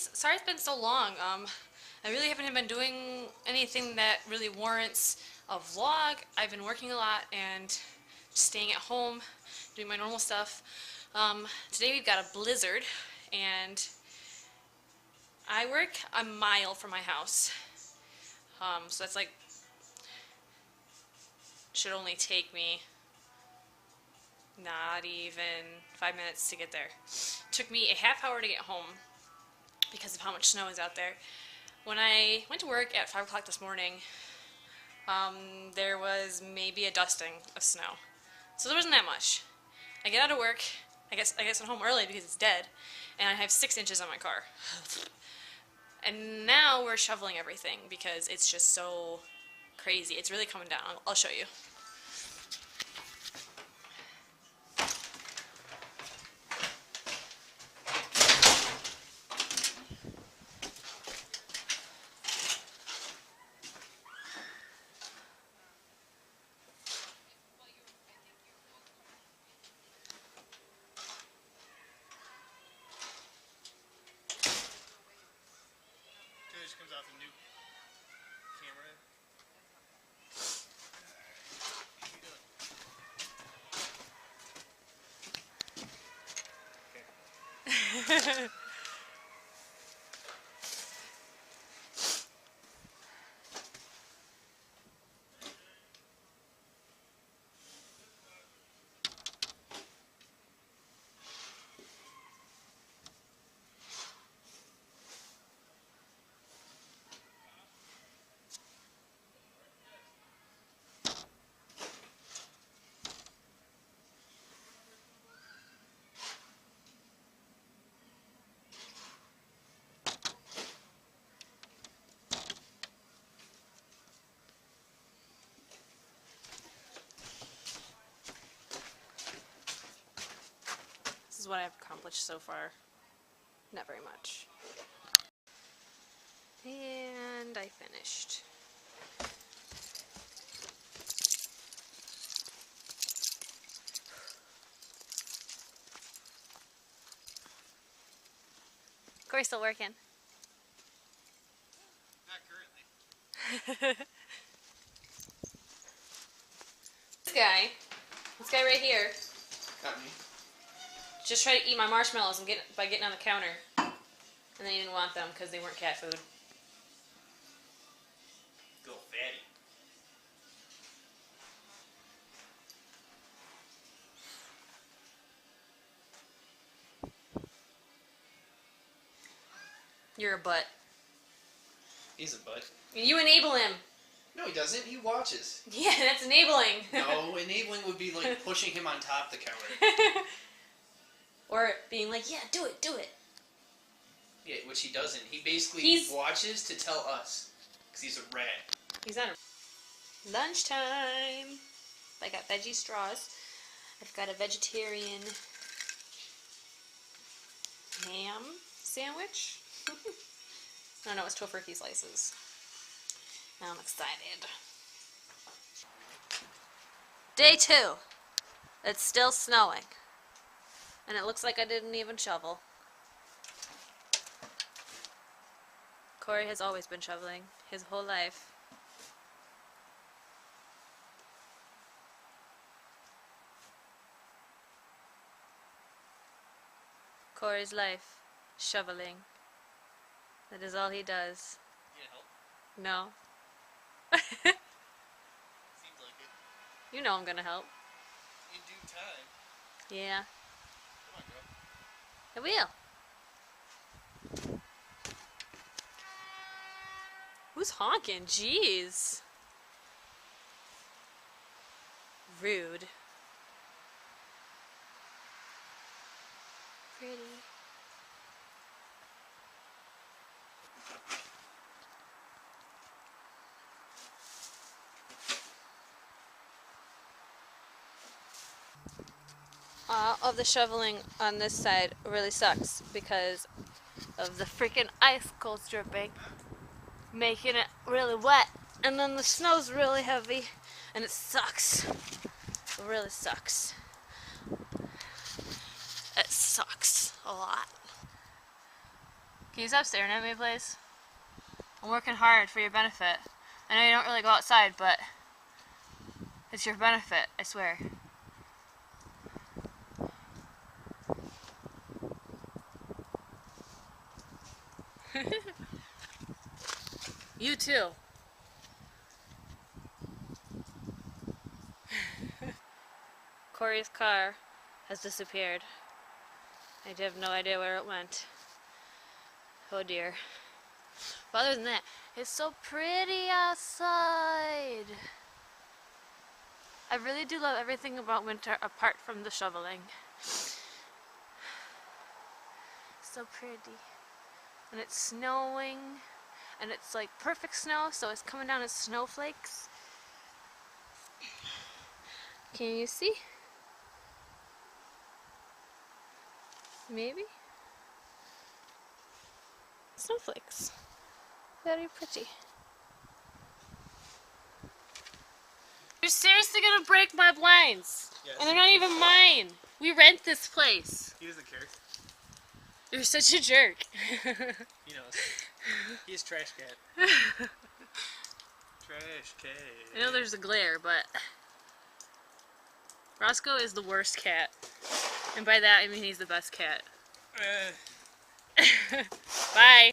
guys. Sorry it's been so long. I really haven't been doing anything that really warrants a vlog. I've been working a lot and just staying at home, doing my normal stuff. Today we've got a blizzard, and I work a mile from my house. So that's like, should only take me not even 5 minutes to get there. Took me a half hour to get home because of how much snow is out there. When I went to work at 5 o'clock this morning, there was maybe a dusting of snow. So there wasn't that much. I get out of work, I guess I'm home early because it's dead, and I have 6 inches on my car. And now we're shoveling everything because it's just so crazy. It's really coming down. I'll show you. Just comes off the new camera. What are you doing? This is what I've accomplished so far. Not very much. And I finished. Corey's still working. Not currently. This guy right here, Not me. just tried to eat my marshmallows and by getting on the counter. And they didn't want them because they weren't cat food. Go fatty. You're a butt. He's a butt. You enable him. No, he doesn't. He watches. Yeah, that's enabling. No, enabling would be like pushing him on top of the counter. Or being like, yeah, do it, do it. Yeah, which he doesn't. He basically watches to tell us. Because he's a rat. He's not a... Lunchtime. I got veggie straws. I've got a vegetarian ham sandwich. I don't know, it's tofurkey slices. I'm excited. Day 2. It's still snowing. And it looks like I didn't even shovel. Corey has always been shoveling his whole life. Corey's life, shoveling. That is all he does. You help? No. Seems like it. You know I'm gonna help. In due time. Yeah. Come on, girl. I will. Who's honking? Jeez. Rude. Pretty. Of the shoveling on this side really sucks because of the freaking icicles dripping, making it really wet, and then the snow's really heavy, and it sucks. It really sucks. It sucks a lot. Can you stop staring at me, please? I'm working hard for your benefit. I know you don't really go outside, but it's your benefit, I swear. You too. Corey's car has disappeared. I have no idea where it went. Oh dear. But other than that, it's so pretty outside. I really do love everything about winter apart from the shoveling. So pretty. And it's snowing. And it's like perfect snow, so it's coming down as snowflakes. Can you see? Maybe? Snowflakes. Very pretty. You're seriously gonna break my blinds? Yes. And they're not even mine. We rent this place. He doesn't care. You're such a jerk. He knows. He's trash cat. Trash cat. I know there's a glare, but Roscoe is the worst cat. And by that I mean he's the best cat. Bye.